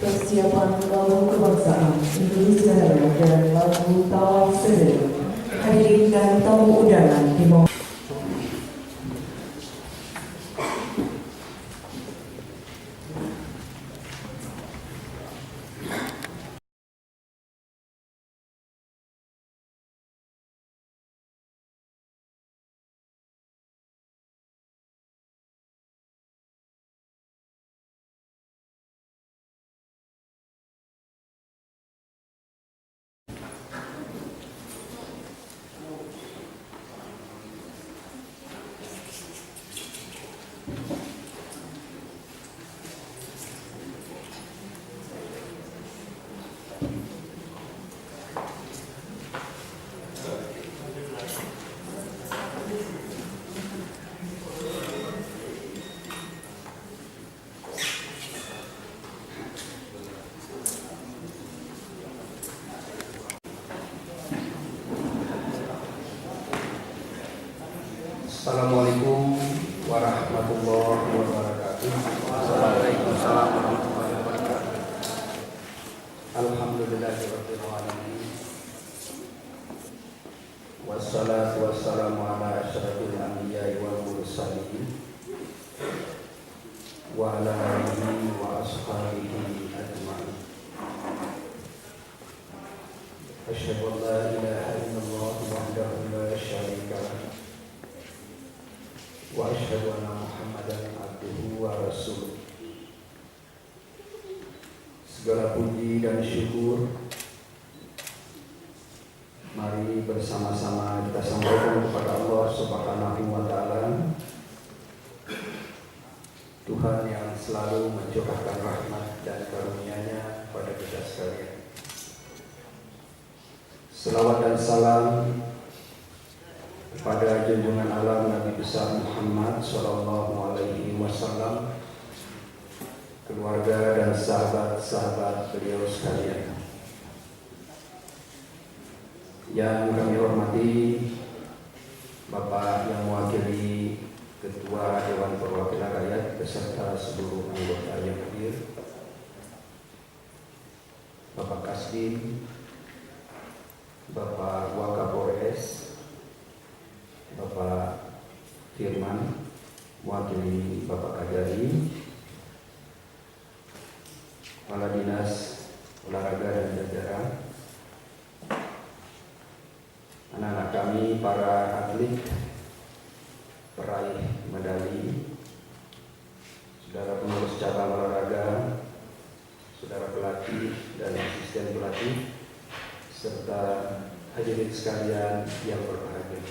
Persiapan lagu kebangsaan Indonesia Raya dan lagu Tawaf Sederhana. Hadirin dan tamu undangan dimohon. Assalamualaikum warahmatullahi wabarakatuh. Waalaikumsalam warahmatullahi wabarakatuh. Alhamdulillahirabbil alamin. Wassalatu wassalamu ala asyrafil anbiya'i wal mursalin wa ala alihi wa ashabihi ajma'in. Asyhadu an la ilaha illallah wahdahu la syarika lah wa asyhadu anna Muhammadan abduhu wa rasuluh. Segala puji dan syukur mari bersama-sama kita sampaikan kepada Allah Subhanahu wa taala, Tuhan yang selalu mencurahkan rahmat dan karunia-Nya pada kita sekalian. Selawat dan salam kepada junjungan alam Nabi besar Muhammad sallallahu alaihi wasallam, keluarga dan sahabat-sahabat beliau sekalian. Yang kami hormati Bapak yang mewakili Ketua Dewan Perwakilan Rakyat beserta seluruh anggota yang hadir, Bapak Kasdim, Bapak Wakapolres, Bapak Firman, mewakili Bapak Kajari, Kepala Dinas Olahraga dan Jajaran, anak-anak kami, para atlet, peraih medali, saudara pengurus cabang olahraga, saudara pelatih dan asisten pelatih, serta hadirin sekalian yang berbahagia.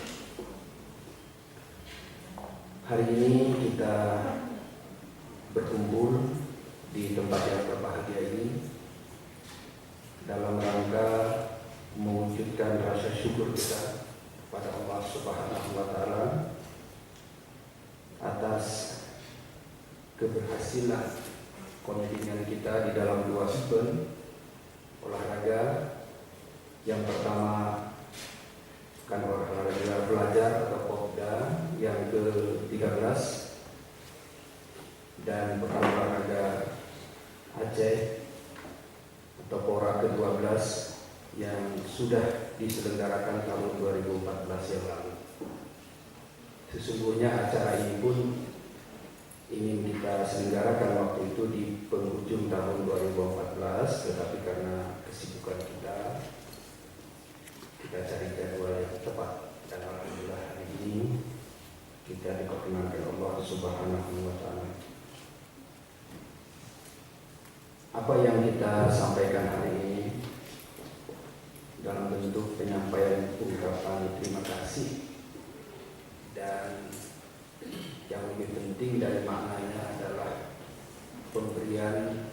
Hari ini kita berkumpul di tempat yang berbahagia ini dalam rangka mewujudkan rasa syukur kita kepada Allah Subhanahu wa taala atas keberhasilan komitmen kita di dalam 2 event olahraga. Yang pertama kan olahraga belajar atau Popda yang ke-13 dan pekan olahraga Aceh atau Pora ke-12 yang sudah diselenggarakan tahun 2014 yang lalu. Sesungguhnya acara ini pun ingin kita selenggarakan waktu itu di penghujung tahun 2014, tetapi karena kesibukan kita cari jadwal yang tepat, dan alhamdulillah hari ini kita diperkenankan Allah Subhanahu wa taala. Apa yang kita sampaikan hari ini dalam bentuk penyampaian ungkapan terima kasih, dan yang lebih penting dari maknanya adalah pemberian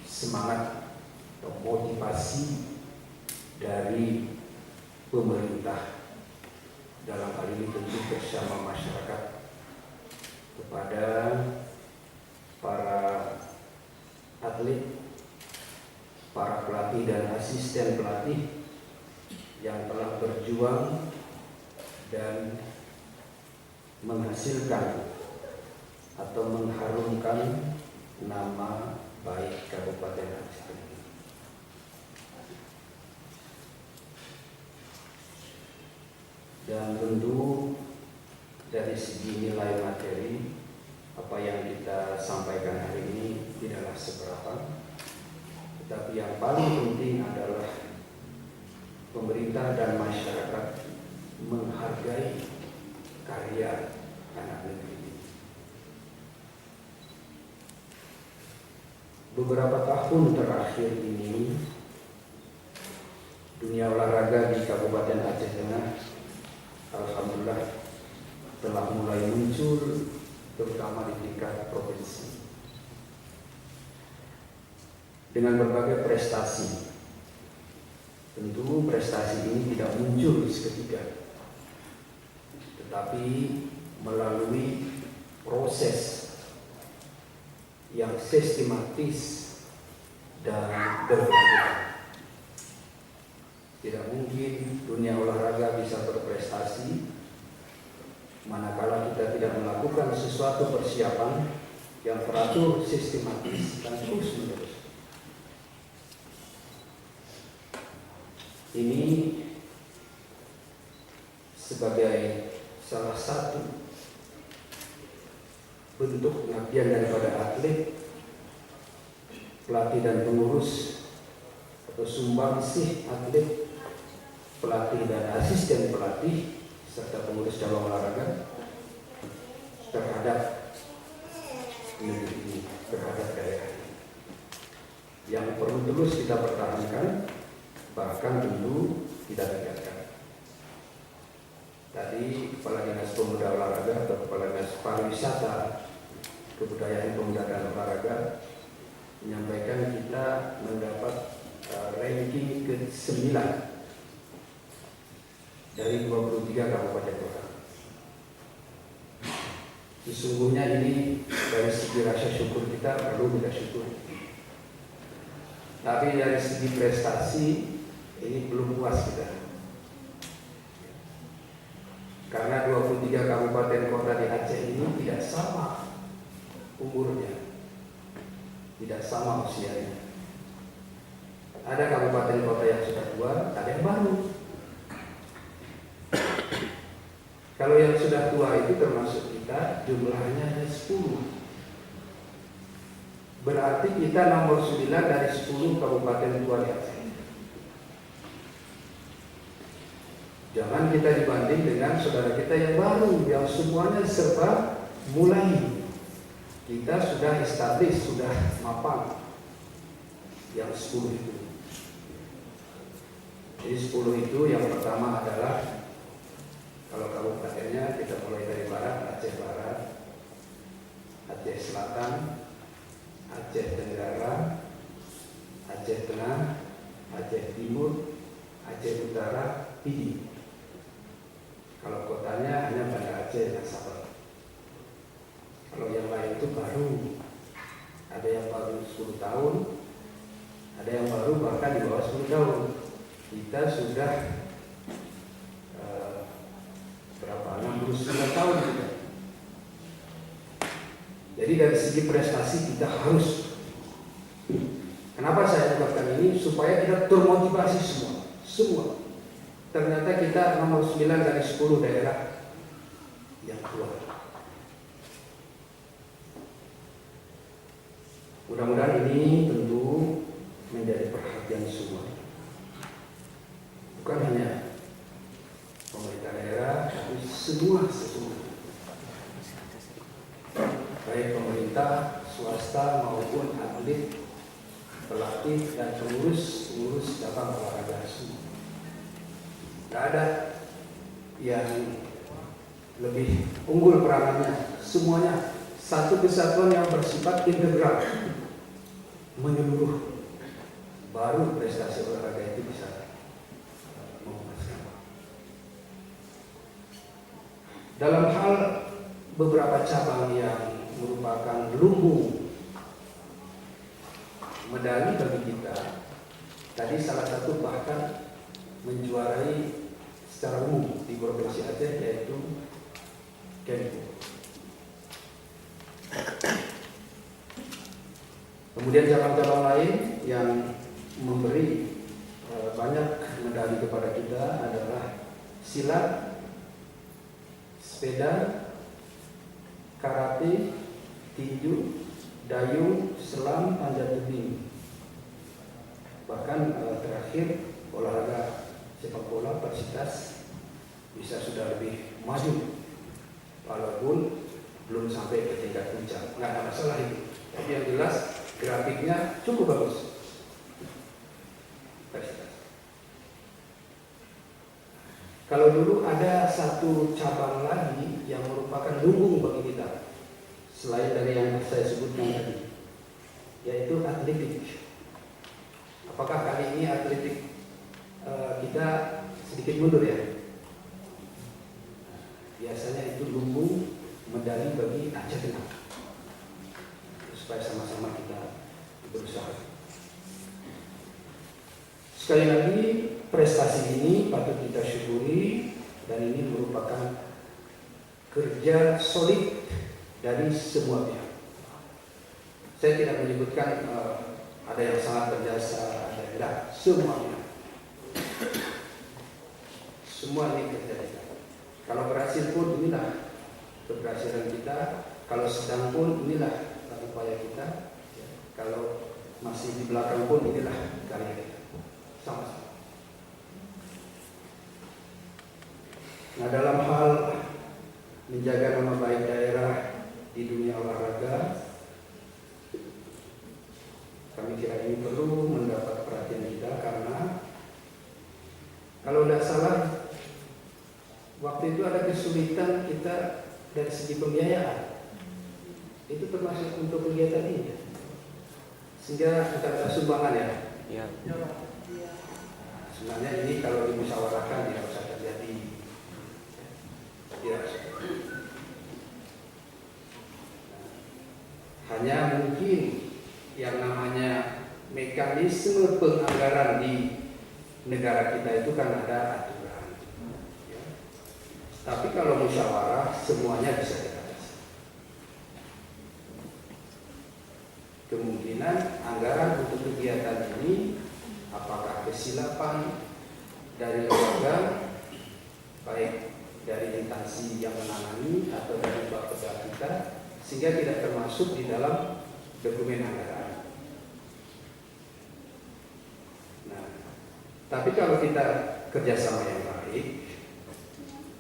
semangat atau motivasi dari pemerintah, dalam hal ini tentu bersama masyarakat, kepada para atlet, para pelatih dan asisten pelatih yang telah berjuang dan menghasilkan atau mengharumkan nama baik Kabupaten Dan tentu dari segi nilai materi, apa yang kita sampaikan hari ini tidaklah seberapa. Tetapi yang paling penting adalah pemerintah dan masyarakat menghargai karya anak negeri ini. Beberapa tahun terakhir ini, dunia olahraga di Kabupaten Aceh Tengah alhamdulillah telah mulai muncul, terutama di tingkat provinsi, dengan berbagai prestasi. Tentu prestasi ini tidak muncul seketika, tetapi melalui proses yang sistematis dan berkelanjutan. Tidak mungkin dunia olahraga bisa berprestasi manakala kita tidak melakukan sesuatu persiapan yang teratur, sistematis, dan terus-menerus. Ini sebagai salah satu bentuk pengabdian daripada atlet, pelatih dan pengurus, atau sumbangsih atlet, pelatih dan asisten pelatih, serta pengurus cabang olahraga terhadap negeri ini, terhadap daerah ini, yang perlu terus kita pertahankan, bahkan tentu kita tingkatkan. Tadi Kepala Dinas Pemuda Olahraga atau Kepala Dinas Pariwisata, Kebudayaan, Pemuda dan Olahraga menyampaikan kita mendapat ranking ke-9 dari 23 kabupaten kota. Sesungguhnya ini dari segi rasa syukur kita perlu kita syukur. Tapi dari segi prestasi ini belum puas kita. Karena 23 kabupaten kota di Aceh ini tidak sama umurnya, tidak sama usianya. Ada kabupaten kota yang sudah tua, ada yang baru. Kalau yang sudah tua itu termasuk kita, jumlahnya hanya 10. Berarti kita nomor 9 dari 10 kabupaten tua di Aceh. Jangan kita dibanding dengan saudara kita yang baru, yang semuanya serba mulai. Kita sudah establis, sudah mapan. Yang 10 itu. Jadi 10 itu yang pertama adalah, kalau kabupatennya kita mulai dari barat, Aceh Barat, Aceh Selatan, Aceh Tenggara, Aceh Tengah, Aceh Timur, Aceh Utara, Pidi. Kalau kotanya hanya Banda Aceh dan Sabah. Kalau yang lain itu baru, ada yang baru 10 tahun, ada yang baru bahkan di bawah 10 tahun. Kita sudah berapa? 69 tahun juga. Jadi dari segi prestasi kita harus. Kenapa saya buatkan ini? Supaya kita termotivasi semua. Ternyata kita nomor 9 dari 10 daerah yang keluar. Mudah-mudahan ini tentu menjadi perhatian semua. Bukan hanya pemerintah daerah, tapi semua. Baik pemerintah, swasta maupun atlet, pelatih dan pengurus cabang olahraga semua. Tidak ada yang lebih unggul peranannya. Semuanya satu kesatuan yang bersifat integral, menyeluruh. Baru prestasi olahraga itu bisa memuaskan. Dalam hal beberapa cabang yang merupakan lumbung medali bagi kita, tadi salah satu bahkan menjuarai secara umum di Provinsi Aceh, yaitu Kenpo. Kemudian cabang-cabang lain yang memberi banyak medali kepada kita adalah silat, sepeda, karate, tinju, dayung, selam, panjat tebing. Bahkan terakhir olahraga sepak bola Persitas bisa sudah lebih maju, walaupun belum sampai ke tingkat puncak. Nggak ada masalah itu. Tapi yang jelas grafiknya cukup bagus. Persitas. Kalau dulu ada satu cabang lagi yang merupakan lumbung bagi kita, selain dari yang saya sebutkan tadi, yaitu atletik. Apakah kali ini atletik kita sedikit mundur ya? Biasanya itu lumbung medali bagi Aceh Tengah, supaya sama-sama kita berusaha. Sekali lagi, prestasi ini patut kita syukuri, dan ini merupakan kerja solid dari semua pihak. Saya tidak menyebutkan ada yang sangat berjasa, ada yang tidak, semua pihak. Semua ini kerja kita. Kalau berhasil pun inilah keberhasilan kita, kalau sedang pun inilah upaya kita, kalau masih di belakang pun inilah karya kita. Sama-sama. Nah, dalam hal menjaga nama baik daerah di dunia olahraga, kami kira ini perlu mendapat perhatian kita, karena kalau tidak salah waktu itu ada kesulitan kita dari segi pembiayaan. Itu termasuk untuk kegiatan ini, sehingga kita ada sumbangan ya. Ya. Sebenarnya ini kalau dimusyawarahkan tidak usah terjadi. Ya. Hanya mungkin yang namanya mekanisme penganggaran di negara kita itu kan ada aturan. Ya. Tapi kalau musyawarah semuanya bisa diatasi. Kemungkinan anggaran untuk kegiatan ini, apakah kesilapan dari lembaga, baik dari instansi yang menangani atau dari bapeda kita, sehingga tidak termasuk di dalam dokumen anggaran. Nah, tapi kalau kita kerjasama yang baik,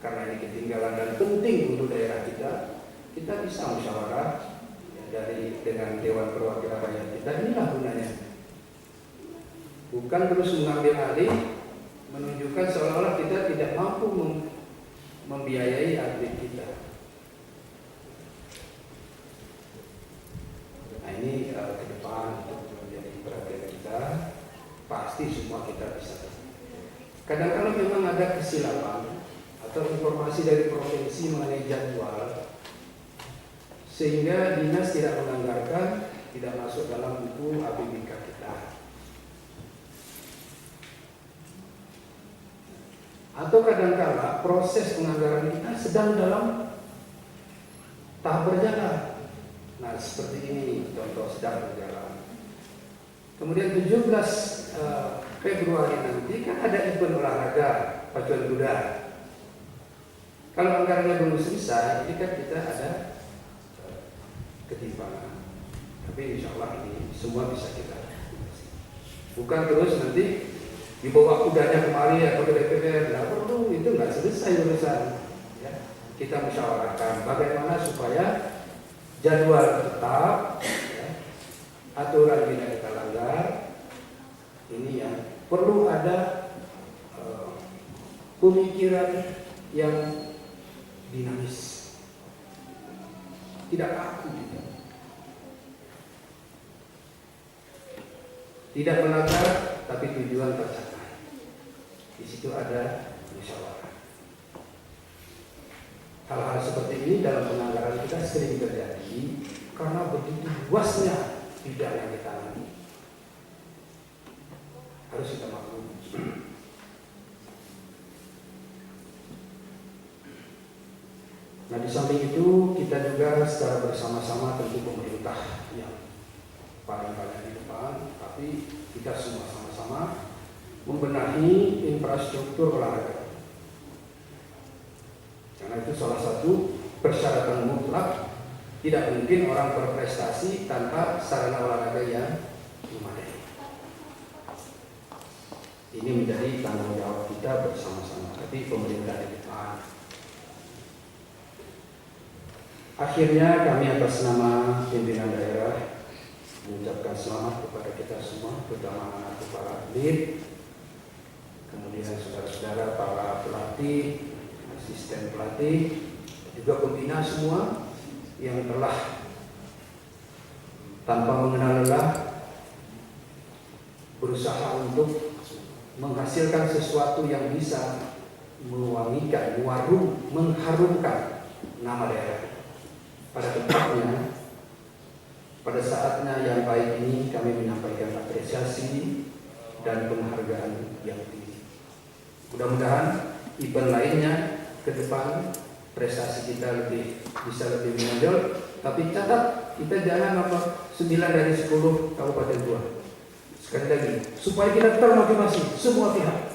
karena ini ketinggalan dan penting untuk daerah kita bisa musyawarah ya, dengan Dewan Perwakilan Rakyat kita. Inilah gunanya. Bukan terus mengambil alih, menunjukkan seolah-olah kita tidak mampu membiayai atlet kita. Nah, ini ke depan untuk menjadi perhatian kita. Pasti semua kita bisa. Kadang-kadang memang ada kesilapan atau informasi dari provinsi mengenai jadwal, sehingga dinas tidak menganggarkan, tidak masuk dalam buku APBK kita. Atau kadang-kala proses penganggaran kita sedang dalam tahap berjalan. Nah, seperti ini contoh sedang berjalan. Kemudian 17 Februari nanti kan ada event olahraga pacuan kuda. Kalau anggarannya belum selesai, ini kan kita ada ketimpangan. Tapi insya Allah ini semua bisa kita. Bukan terus nanti dibawa kudanya kemari atau ke DPR, nggak perlu, itu nggak selesai urusan. Ya. Kita musyawarahkan bagaimana supaya jadwal tetap, ya, aturan tidak kita langgar. Ini yang perlu ada pemikiran yang dinamis, tidak kaku, tidak melanggar, tapi tujuan tercapai. Di situ ada musyawarah. Hal-hal seperti ini dalam penganggaran kita sering terjadi karena begitu luasnya bidang yang ditangani. Harus kita maklumi. Nah, di samping itu kita juga secara bersama-sama, tentu pemerintah yang paling banyak di depan, tapi kita semua sama-sama membenahi infrastruktur olahraga. Karena itu salah satu persyaratan mutlak. Tidak mungkin orang berprestasi tanpa sarana olahraga yang memadai. Ini menjadi tanggung jawab kita bersama-sama, tapi pemerintah di depan. Akhirnya kami atas nama pimpinan daerah mengucapkan selamat kepada kita semua, terutama anak para atlet, kemudian saudara-saudara para pelatih, asisten pelatih, juga pembina semua yang telah tanpa mengenal lelah berusaha untuk menghasilkan sesuatu yang bisa mewangikan, mengharumkan nama daerah. Pada tempatnya, pada saatnya yang baik ini kami menyampaikan apresiasi dan penghargaan yang tinggi. Mudah-mudahan event lainnya ke depan prestasi kita bisa lebih menonjol, tapi catat kita jangan 9 dari 10 kabupaten tua. Sekali lagi, supaya kita termotivasi semua pihak.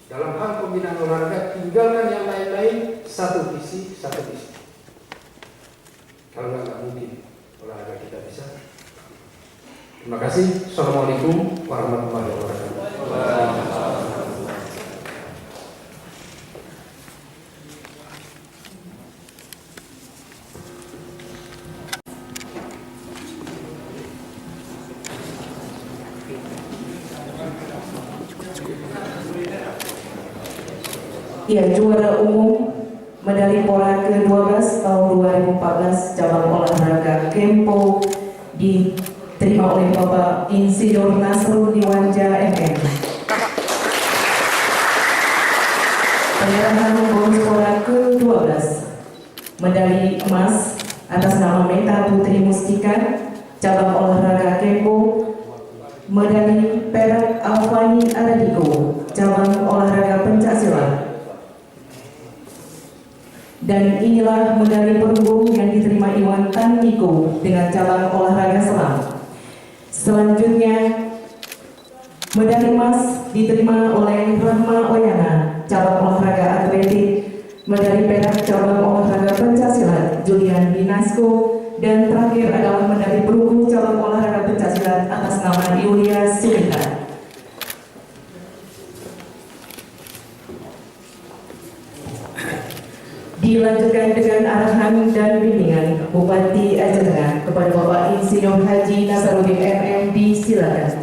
Dalam hal pembinaan olahraga, tinggalkan yang lain-lain, satu visi, satu visi. Kalau nggak mungkin olahraga kita bisa. Terima kasih. Assalamualaikum warahmatullahi wabarakatuh. Ya, juara umum medali Pora ke-12 tahun 2014 cabang olahraga Kempo diterima oleh Bapak Insinyur Nasrul Diwaja MM. Penyerahan bonus Pora ke-12 medali emas atas nama Meta Putri Mustika cabang olahraga Kempo, medali perak Alfani Aradiko cabang olahraga pencaksilat. Dan inilah medali perunggu yang diterima Iwan Tandiko dengan cabang olahraga selam. Selanjutnya, medali emas diterima oleh Rahma Oyana cabang olahraga atletik, medali perak cabang olahraga pencaksilat Julian Binasko, dan terakhir adalah medali perunggu cabang olahraga pencaksilat atas nama Yulia Sinita. Dilanjutkan dengan arahan dan bimbingan Bupati Aceh Tengah kepada Bapak Insinyur Haji Nasaruddin MM, silakan.